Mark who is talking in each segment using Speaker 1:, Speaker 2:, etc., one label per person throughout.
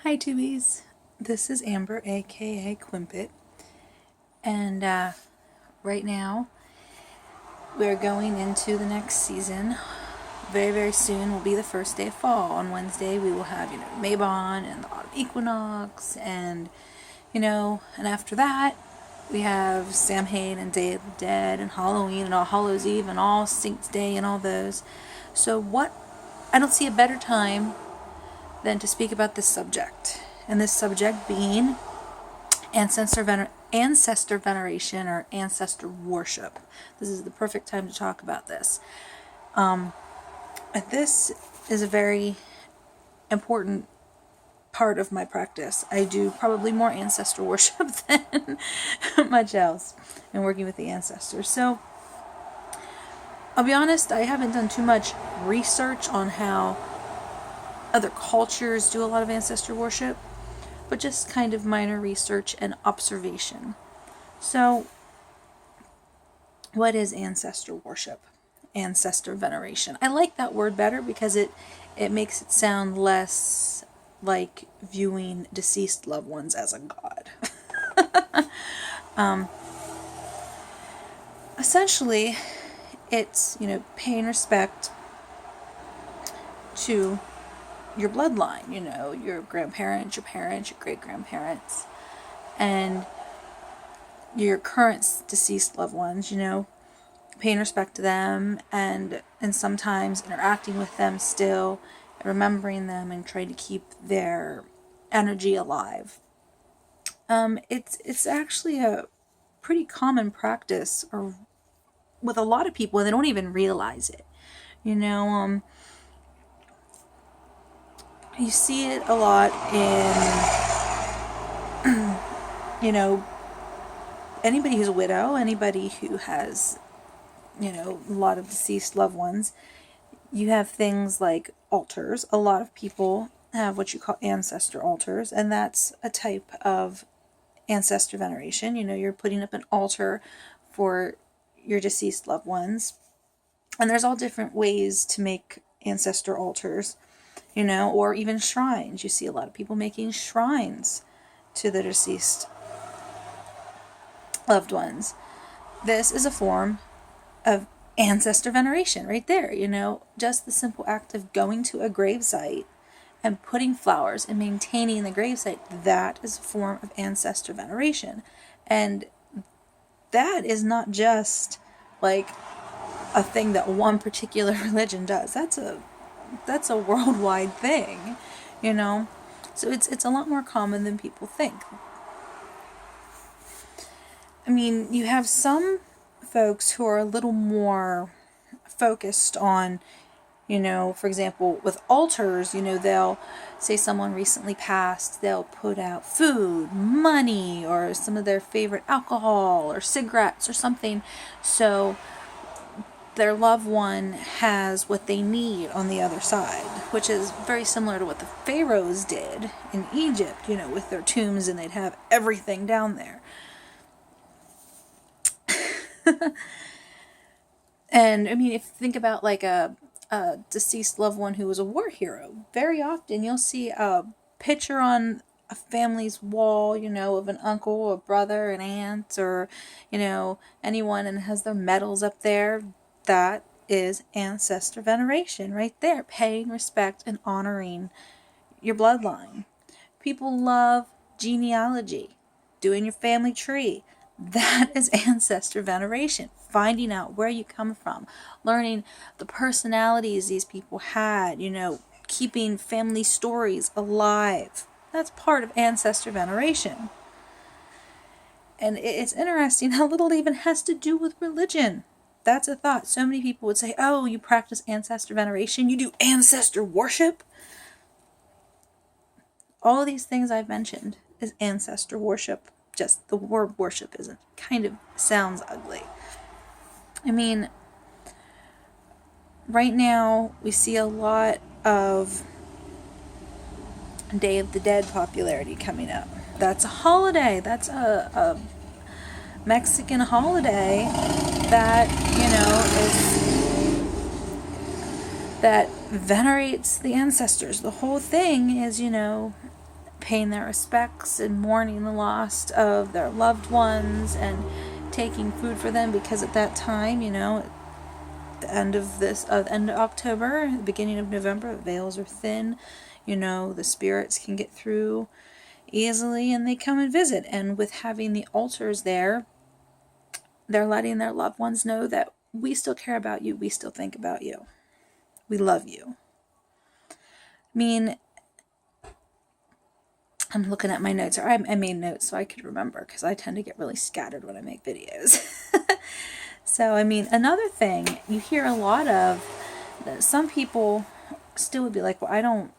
Speaker 1: Hi Tubies, this is Amber aka Quimpet, and right now we're going into the next season. Very, very soon will be the first day of fall. On Wednesday we will have, Mabon and the autumn equinox, and and after that we have Samhain and Day of the Dead and Halloween and All Hallows Eve and All Saints Day and all those. So I don't see a better time than to speak about this subject. And this subject being ancestor veneration or ancestor worship. This is the perfect time to talk about this. This is a very important part of my practice. I do probably more ancestor worship than much else in working with the ancestors. So I'll be honest, I haven't done too much research on how other cultures do a lot of ancestor worship, but just kind of minor research and observation. So, what is ancestor worship? Ancestor veneration. I like that word better because it makes it sound less like viewing deceased loved ones as a god. Essentially, it's, paying respect to your bloodline, your grandparents, your parents, your great-grandparents, and your current deceased loved ones, paying respect to them and sometimes interacting with them still, remembering them and trying to keep their energy alive. It's actually a pretty common practice or with a lot of people, and they don't even realize it. You see it a lot in, anybody who's a widow, anybody who has, a lot of deceased loved ones. You have things like altars. A lot of people have what you call ancestor altars, and that's a type of ancestor veneration. You're putting up an altar for your deceased loved ones. And there's all different ways to make ancestor altars. Or even shrines. You see a lot of people making shrines to the deceased loved ones. This is a form of ancestor veneration right there, just the simple act of going to a gravesite and putting flowers and maintaining the gravesite, that is a form of ancestor veneration. And that is not just like a thing that one particular religion does. That's a worldwide thing, so it's a lot more common than people think. I mean, you have some folks who are a little more focused on, for example, with altars, they'll say someone recently passed, they'll put out food, money, or some of their favorite alcohol or cigarettes or something, so their loved one has what they need on the other side, which is very similar to what the pharaohs did in Egypt, with their tombs, and they'd have everything down there. And I mean, if you think about like a deceased loved one who was a war hero, very often you'll see a picture on a family's wall, of an uncle, a brother, an aunt, or, anyone, and has their medals up there. That is ancestor veneration right there, paying respect and honoring your bloodline. People love genealogy, doing your family tree. That is ancestor veneration, finding out where you come from, learning the personalities these people had, keeping family stories alive. That's part of ancestor veneration. And it's interesting how little it even has to do with religion. That's a thought. So many people would say, oh, you practice ancestor veneration, you do ancestor worship. All of these things I've mentioned is ancestor worship. Just the word worship isn't, kind of sounds ugly. I mean, right now we see a lot of Day of the Dead popularity coming up. That's a holiday. That's a Mexican holiday that, that venerates the ancestors. The whole thing is, paying their respects and mourning the loss of their loved ones and taking food for them, because at that time, the end of October, the beginning of November, the veils are thin, the spirits can get through easily and they come and visit. And with having the altars there, they're letting their loved ones know that we still care about you, we still think about you, we love you. I mean, I'm looking at my notes, or I made notes so I could remember, because I tend to get really scattered when I make videos. So, I mean, another thing you hear a lot of, some people still would be like, well, I don't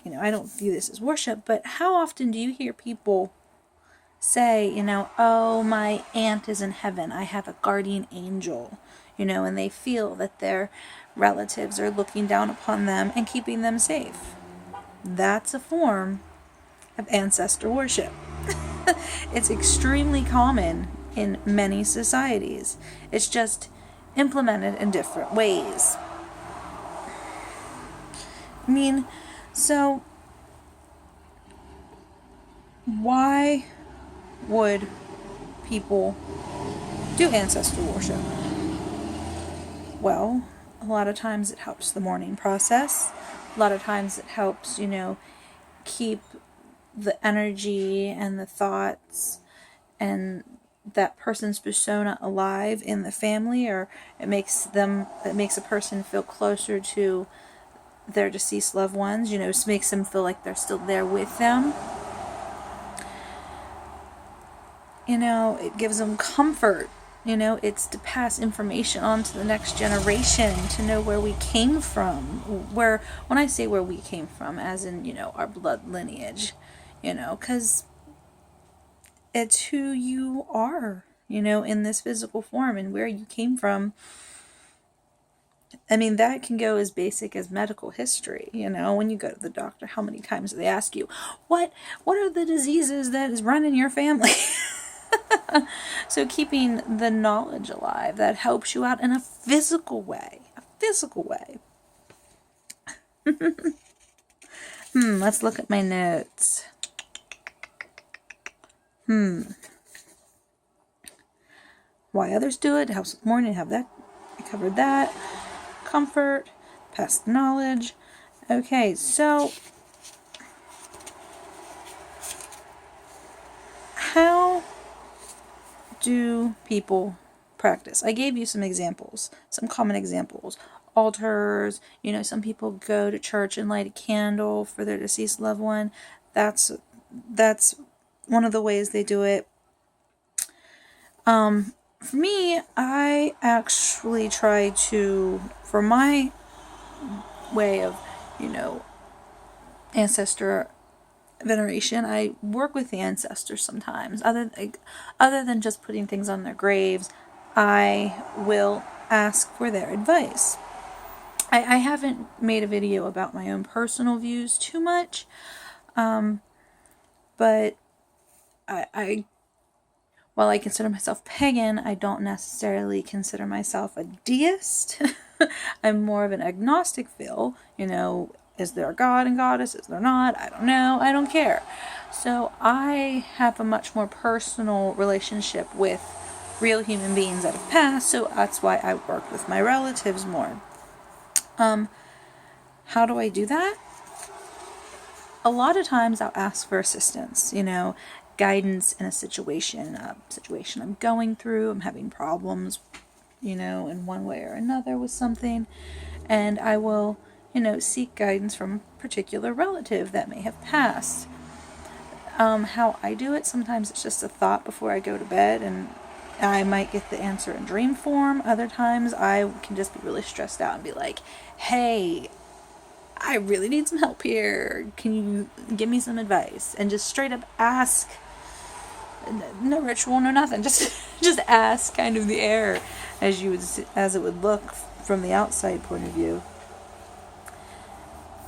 Speaker 1: view this as worship, but how often do you hear people say, oh, my aunt is in heaven, I have a guardian angel, and they feel that their relatives are looking down upon them and keeping them safe. That's a form of ancestor worship. It's extremely common in many societies. It's just implemented in different ways. I mean, so why would people do ancestor worship? Well, a lot of times it helps the mourning process. A lot of times it helps, keep the energy and the thoughts and that person's persona alive in the family, or it makes a person feel closer to their deceased loved ones, it makes them feel like they're still there with them. It gives them comfort. It's to pass information on to the next generation, to know where we came from. When I say where we came from, as in, our blood lineage, because it's who you are, in this physical form, and where you came from. I mean, that can go as basic as medical history. When you go to the doctor, how many times do they ask you, what are the diseases that is running your family? So keeping the knowledge alive, that helps you out in a physical way. Let's look at my notes. Why others do it, helps with mourning, have that, I covered that. Comfort, past knowledge. Okay, so how do people practice? I gave you some examples, some common examples. Altars, some people go to church and light a candle for their deceased loved one. That's one of the ways they do it. For me, I actually try to, for my way of, ancestor veneration, I work with the ancestors sometimes. Other than just putting things on their graves, I will ask for their advice. I haven't made a video about my own personal views too much, but while I consider myself pagan, I don't necessarily consider myself a deist. I'm more of an agnostic feel. Is there a god and goddess? Is there not? I don't know. I don't care. So I have a much more personal relationship with real human beings that have passed. So that's why I work with my relatives more. How do I do that? A lot of times I'll ask for assistance, guidance in a situation I'm going through. I'm having problems, in one way or another with something, and I will, seek guidance from a particular relative that may have passed. How I do it, sometimes it's just a thought before I go to bed, and I might get the answer in dream form. Other times I can just be really stressed out and be like, hey, I really need some help here. Can you give me some advice? And just straight up ask. No ritual, no nothing. Just ask kind of the air as it would look from the outside point of view.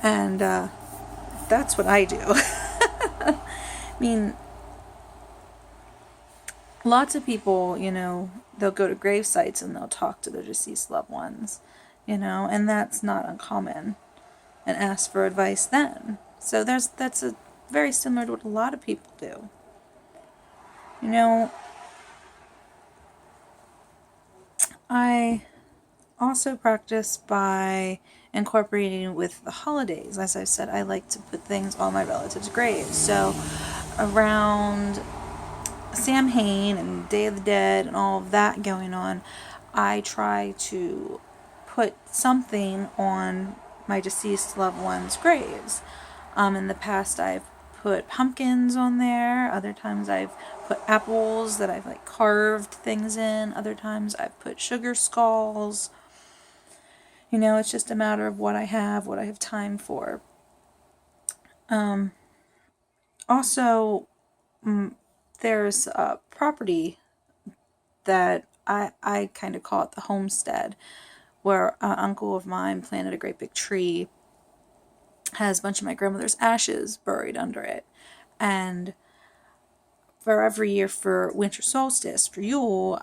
Speaker 1: And that's what I do. I mean, lots of people, they'll go to grave sites and they'll talk to their deceased loved ones, and that's not uncommon, and ask for advice then. So that's a very similar to what a lot of people do. You know, I also practice by incorporating with the holidays. As I said, I like to put things on my relatives' graves. So around Samhain and Day of the Dead and all of that going on, I try to put something on my deceased loved ones' graves. In the past, I've put pumpkins on there. Other times, I've put apples that I've like carved things in. Other times, I've put sugar skulls. You know, it's just a matter of what I have time for. Also, there's a property that I kind of call it the homestead, where an uncle of mine planted a great big tree, has a bunch of my grandmother's ashes buried under it. And for every year for winter solstice, for Yule,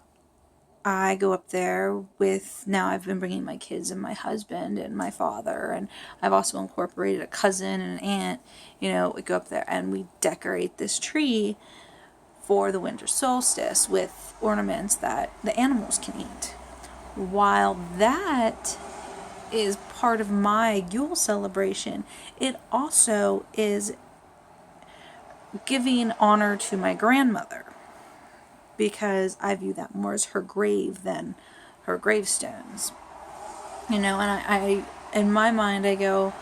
Speaker 1: I go up there with, now I've been bringing my kids and my husband and my father, and I've also incorporated a cousin and an aunt. You know, we go up there and we decorate this tree for the winter solstice with ornaments that the animals can eat. While that is part of my Yule celebration, it also is giving honor to my grandmother, because I view that more as her grave than her gravestones. You know, and I in my mind, I go,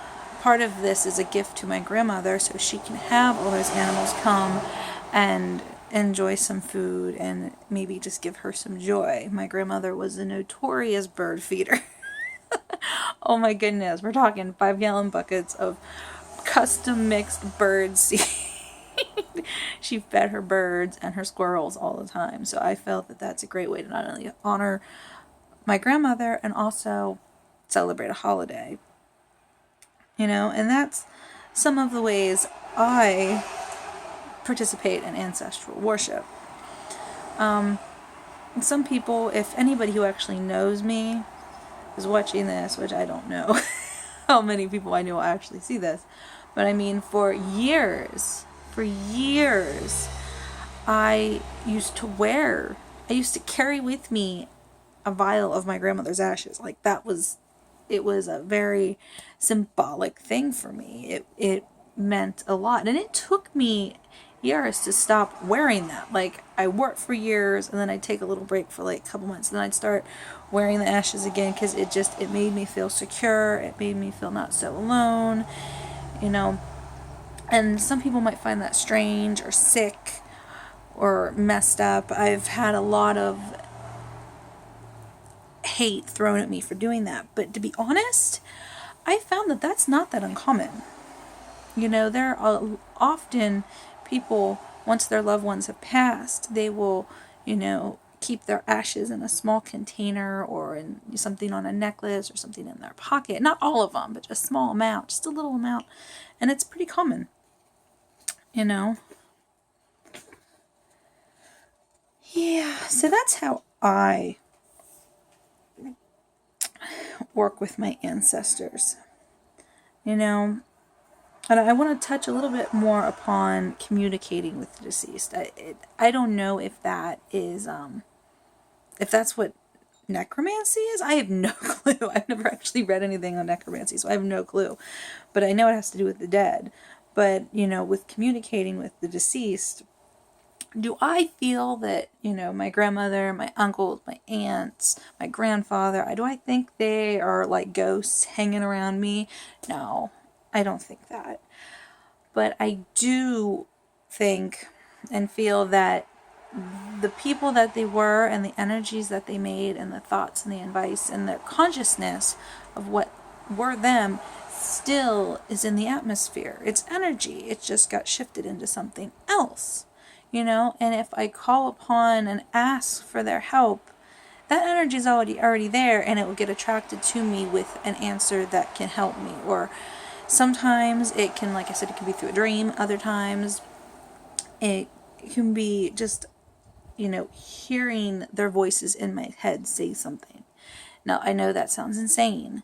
Speaker 1: part of this is a gift to my grandmother so she can have all those animals come and enjoy some food and maybe just give her some joy. My grandmother was a notorious bird feeder. Oh my goodness, we're talking 5-gallon buckets of custom mixed bird seed. She fed her birds and her squirrels all the time. So I felt that that's a great way to not only honor my grandmother and also celebrate a holiday. You know, and that's some of the ways I participate in ancestral worship. Some people, if anybody who actually knows me is watching this, which I don't know how many people I know will actually see this, but I mean, for years, I used to carry with me a vial of my grandmother's ashes. Like, it was a very symbolic thing for me. It meant a lot. And it took me years to stop wearing that. Like, I wore it for years, and then I'd take a little break for like a couple months, and then I'd start wearing the ashes again, because it made me feel secure. It made me feel not so alone, you know. And some people might find that strange or sick or messed up. I've had a lot of hate thrown at me for doing that. But to be honest, I found that that's not that uncommon. You know, there are often people, once their loved ones have passed, they will, you know, keep their ashes in a small container or in something on a necklace or something in their pocket. Not all of them, but just a small amount, just a little amount. And it's pretty common, you know. Yeah, so that's how I work with my ancestors, you know. And I want to touch a little bit more upon communicating with the deceased. I don't know if that is, if that's what necromancy is. I have no clue. I've never actually read anything on necromancy, so I have no clue. But I know it has to do with the dead. But, you know, with communicating with the deceased, do I feel that, you know, my grandmother, my uncles, my aunts, my grandfather, do I think they are like ghosts hanging around me? No, I don't think that. But I do think and feel that the people that they were and the energies that they made and the thoughts and the advice and their consciousness of what were them still is in the atmosphere. It's energy. It just got shifted into something else, you know. And if I call upon and ask for their help, that energy is already there, and it will get attracted to me with an answer that can help me. Or sometimes it can, like I said, it can be through a dream. Other times it can be just, you know, hearing their voices in my head say something. Now, I know that sounds insane,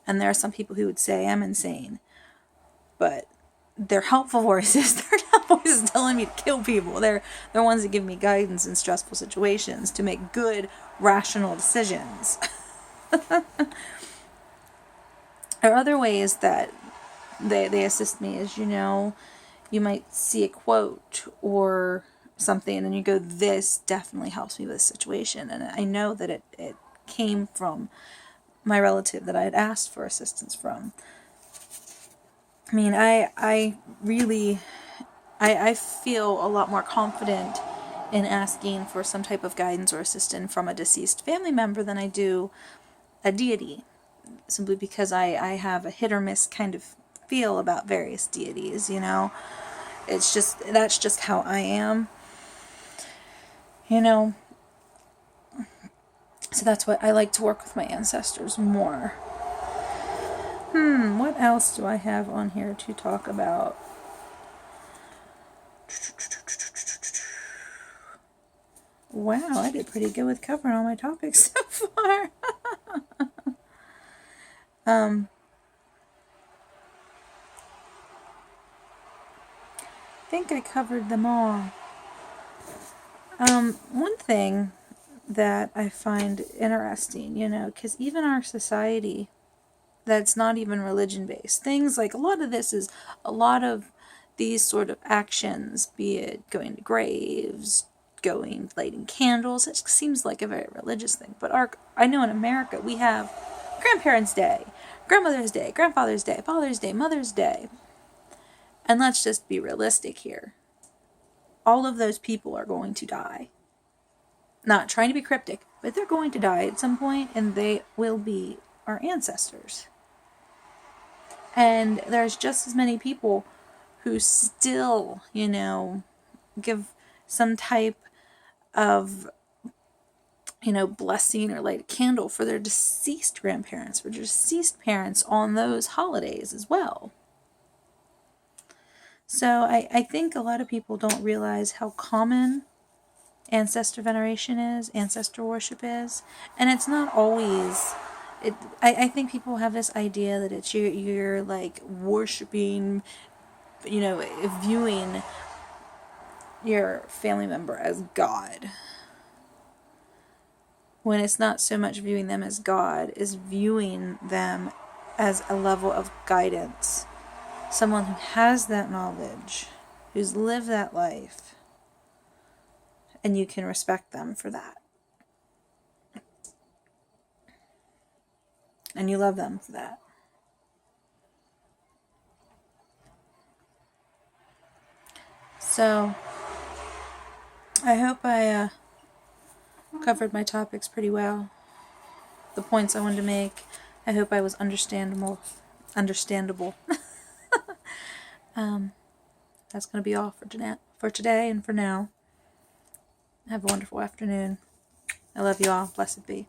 Speaker 1: and there are some people who would say I'm insane, but they're helpful voices. They're not voices telling me to kill people. They're ones that give me guidance in stressful situations to make good, rational decisions. There are other ways that they assist me is, you might see a quote or something and you go, this definitely helps me with this situation. And I know that it came from my relative that I had asked for assistance from. I mean, I really feel a lot more confident in asking for some type of guidance or assistance from a deceased family member than I do a deity. Simply because I have a hit or miss kind of feel about various deities, that's just how I am, so that's what I like to work with my ancestors more. What else do I have on here to talk about? Wow, I did pretty good with covering all my topics so far. I think I covered them all. One thing that I find interesting, because even our society that's not even religion based, things like a lot of these sort of actions, be it going to graves, lighting candles, it seems like a very religious thing. But I know in America we have Grandparents' Day, Grandmother's Day, Grandfather's Day, Father's Day, Mother's Day. And let's just be realistic here. All of those people are going to die. Not trying to be cryptic, but they're going to die at some point, and they will be our ancestors. And there's just as many people who still, give some type of, blessing or light a candle for their deceased grandparents, for their deceased parents on those holidays as well. So I think a lot of people don't realize how common ancestor veneration is, ancestor worship is, and it's not always. I think people have this idea that it's you're like worshiping, viewing your family member as God. When it's not so much viewing them as God, is viewing them as a level of guidance. Someone who has that knowledge, who's lived that life, and you can respect them for that. And you love them for that. So, I hope I covered my topics pretty well. The points I wanted to make. I hope I was understandable. That's going to be all for today and for now. Have a wonderful afternoon. I love you all. Blessed be.